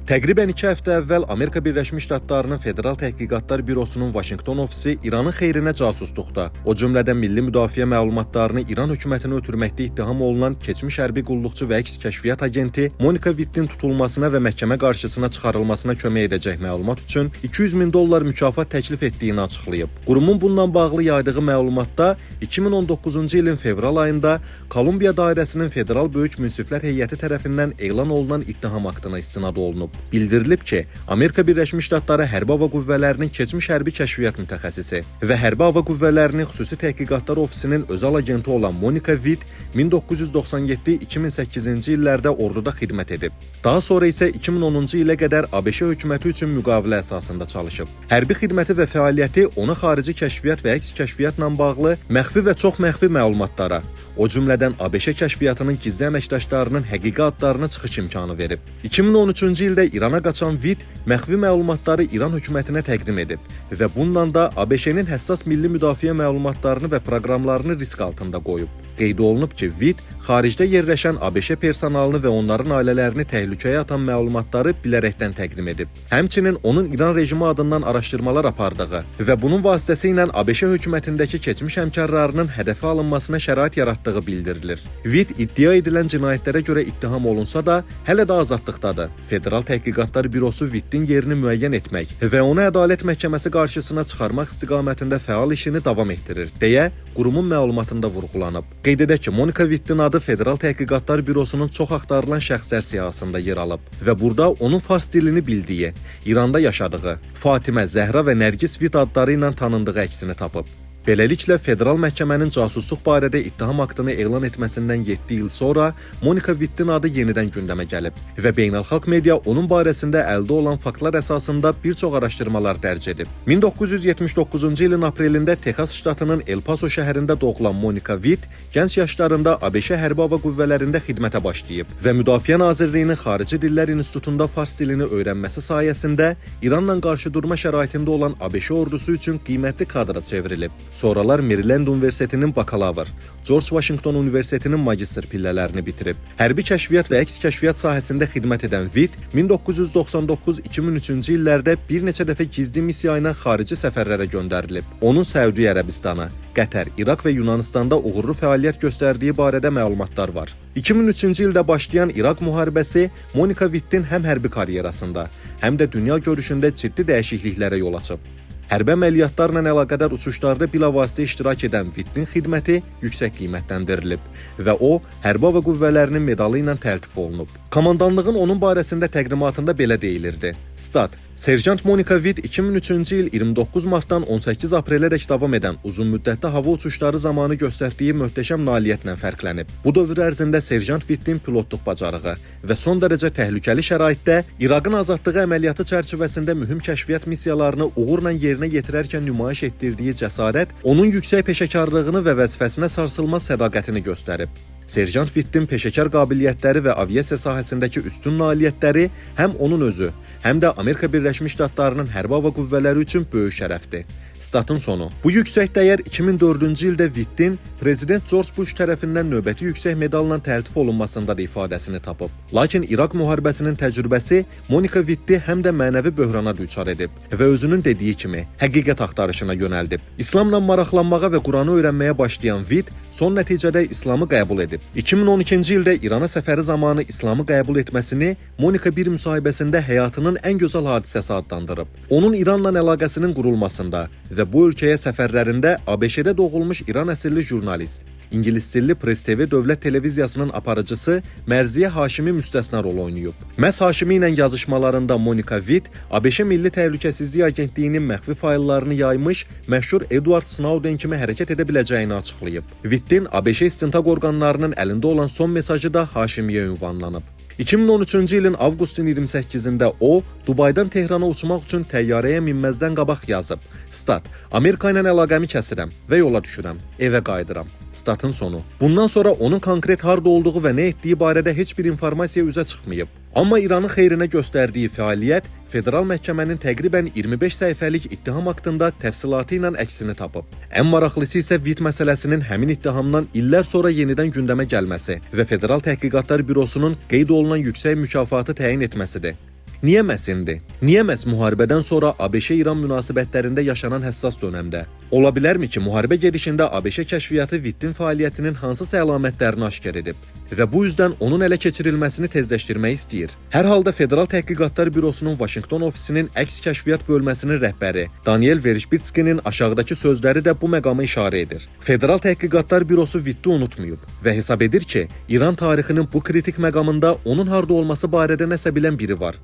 Təqribən 2 həftə əvvəl Amerika Birləşmiş Ştatlarının Federal Təhqiqatlar Bürosunun Vaşinqton ofisi İranın xeyrinə casusluqda, o cümlədən milli müdafiə məlumatlarını İran hökumətinə ötürməkdə ittiham olunan keçmiş hərbi qulluqçu və əks kəşfiyyat agenti Monika Wittin tutulmasına və məhkəmə qarşısına çıxarılmasına kömək edəcək məlumat üçün $200.000 mükafat təklif etdiyini açıqlayıb. Qurumun bundan bağlı yaydığı məlumatda 2019-cu ilin fevral ayında Kolumbiya dairəsinin Federal Böyük Münsiflər Heyəti tərəfindən elan olunan ittiham aktına istinad olunub. Bildirilib ki, Amerika Birləşmiş Ştatları Hərbi Hava Qüvvələrinin keçmiş hərbi kəşfiyyat mütəxəssisi və Hərbi Hava Qüvvələrinin Xüsusi Təhqiqatlar Ofisinin özəl agenti olan Monika Witt 1997-2008-ci illərdə orduda xidmət edib. Daha sonra isə 2010-cu ilə qədər ABŞ hökuməti üçün müqavilə əsasında çalışıb. Hərbi xidməti və fəaliyyəti ona xarici kəşfiyyat və əks kəşfiyyatla bağlı məxfi və çox məxfi məlumatlara, o cümlədən ABŞ kəşfiyyatının gizli əməkdaşlarının həqiqi adlarına çıxış imkanı verib. 2013-cü ildə İrana qaçan Witt məxfi məlumatları İran hökumətinə təqdim edib və bununla da ABŞ-nin həssas milli müdafiə məlumatlarını və proqramlarını risk altında qoyub. Qeyd olunub ki, Witt xaricdə yerləşən ABŞ personalını və onların ailələrini təhlükəyə atan məlumatları bilərəkdən təqdim edib. Həmçinin onun İran rejimi adından araşdırmalar apardığı və bunun vasitəsilə ABŞ hökumətindəki keçmiş həmkarlarının hədəfə alınmasına şərait yaratdığı bildirilir. Witt iddia edilən cinayətlərə görə ittiham olunsa da, hələ də azadlıqdadır. Federal Təhqiqatlar Bürosu Wittin yerini müəyyən etmək və onu ədalət məhkəməsi qarşısına çıxarmaq istiqamətində fəal işini davam etdirir, deyə qurumun məlumatında vurğulanıb. Qeyd edək ki, Monika Wittin adı Federal Təhqiqatlar Bürosunun çox axtarılan şəxslər siyahısında yer alıb və burada onun fars dilini bildiyi, İranda yaşadığı Fatimə, Zəhra və Nərgis Witt adları ilə tanındığı əksini tapıb. Beləliklə, federal məhkəmənin casusluq barədə ittiham aktını elan etməsindən 7 il sonra Monika Wittin adı yenidən gündəmə gəlib və beynəlxalq media onun barəsində əldə olan faktlar əsasında bir çox araşdırmalar dərc edib. 1979-cu ilin aprelində Texas ştatının El Paso şəhərində doğulan Monika Witt gənc yaşlarında ABŞ Hərbi Hava Qüvvələrində xidmətə başlayıb və Müdafiə Nazirliyinin Xarici Dillər İnstitutunda fars dilini öyrənməsi sayəsində İranla qarşıdurma şəraitində olan ABŞ ordusu üçün qiymətli kadra çevrilib. Sonralar Maryland Universitetinin bakalavr, George Washington Universitetinin magistr pillələrini bitirib. Hərbi kəşfiyyat və əks kəşfiyyat sahəsində xidmət edən Witt 1999-2003-cü illərdə bir neçə dəfə gizli missiya ilə xarici səfərlərə göndərilib. Onun Səudiyyə Ərəbistanı, Qətər, İraq və Yunanistanda uğurlu fəaliyyət göstərdiyi barədə məlumatlar var. 2003-cü ildə başlayan İraq müharibəsi Monika Wittin həm hərbi karyerasında, həm də dünya görüşündə ciddi dəyişikliklərə yol açıb. Hərbi əməliyyatlarla əlaqədar uçuşlarda bilavasitə iştirak edən Wittin xidməti yüksək qiymətləndirilib və o, Hərbi Hava Qüvvələrinin medalı ilə təltif olunub. Komandanlığın onun barəsində təqdimatında belə deyilirdi. Stat: Serjant Monika Witt 2003-cü il 29 martdan 18 aprelədək davam edən uzunmüddətli hava uçuşları zamanı göstərdiyi möhtəşəm nailiyyətlə fərqlənib. Bu dövr ərzində Serjant Wittin pilotluq bacarığı və son dərəcə təhlükəli şəraitdə İraqın azadlığı əməliyyatı çərçivəsində mühüm kəşfiyyat missiyalarını uğurla yerinə yetirərkən nümayiş etdirdiyi cəsarət onun yüksək peşəkarlığını və vəzifəsinə sarsılmaz sədaqətini göstərib. Serjant Wittin peşəkar qabiliyyətləri və aviasiya sahəsindəki üstün nailiyyətləri həm onun özü, həm də Amerika Birləşmiş Ştatlarının Hərbi Hava Qüvvələri üçün böyük şərəfdir. Statın sonu. Bu yüksək dəyər 2004-cü ildə Wittin Prezident George Bush tərəfindən növbəti yüksək medalla təltif olunmasında da ifadəsini tapıb. Lakin İraq müharibəsinin təcrübəsi Monika Witti həm də mənəvi böhrana düçar edib və özünün dediyi kimi həqiqət axtarışına yönəldib. İslamla maraqlanmağa və Quranı öyrənməyə başlayan Witt son nəticədə İslamı qəbul edib. 2012-ci ildə İrana səfəri zamanı İslamı qəbul etməsini Monika bir müsahibəsində həyatının ən gözəl hadisəsi adlandırıb. Onun İranla əlaqəsinin qurulmasında və bu ölkəyə səfərlərində ABŞ-də doğulmuş İran əsilli jurnalist, İngilis dilli Press TV dövlət televiziyasının aparıcısı Mərziyə Haşimi müstəsna rol oynayıb. Məhz Haşimi ilə yazışmalarında Monika Witt ABŞ Milli Təhlükəsizlik Agentliyinin məxfi fayllarını yaymış məşhur Edward Snowden kimi hərəkət edə biləcəyini açıqlayıb. Wittin ABŞ istintaq orqanlarının əlində olan son mesajı da Haşimiyə ünvanlanıb. 2013-cü ilin avqustun 28-də o, Dubaydan Tehrana uçmaq üçün təyyarəyə minməzdən qabaq yazıb. Stat: Amerika ilə əlaqəmi kəsirəm və yola düşürəm, evə qayıdıram. Statın sonu. Bundan sonra onun konkret harda olduğu və nə etdiyi barədə heç bir informasiya üzə çıxmayıb. Amma İranın xeyrinə göstərdiyi fəaliyyət federal məhkəmənin təqribən 25 səhifəlik ittiham haqqında təfsilatı ilə əksini tapıb. Ən maraqlısı isə Witt məsələsinin həmin ittihamdan illər sonra yenidən gündəmə gəlməsi və Federal Təhqiqatlar Bürosunun qeyd olunan yüksək mükafatı təyin etməsidir. Niyə məhz indi? Niyə məhz müharibədən sonra ABŞ-İran münasibətlərində yaşanan həssas dönəmdə? Ola bilərmi ki, müharibə gedişində ABŞ kəşfiyyatı Vittin fəaliyyətinin hansısa əlamətlərini aşkar edib və bu üzdən onun ələ keçirilməsini tezləşdirmək istəyir? Hər halda Federal Təhqiqatlar Bürosunun Vaşinqton ofisinin əks kəşfiyyat bölməsinin rəhbəri Daniel Vershbitskinin aşağıdakı sözləri də bu məqama işarə edir. Federal Təhqiqatlar Bürosu Vitti unutmayıb və hesab edir ki, İran tarixinin bu kritik məqamında onun harda olması barədə nəsə bilən biri var.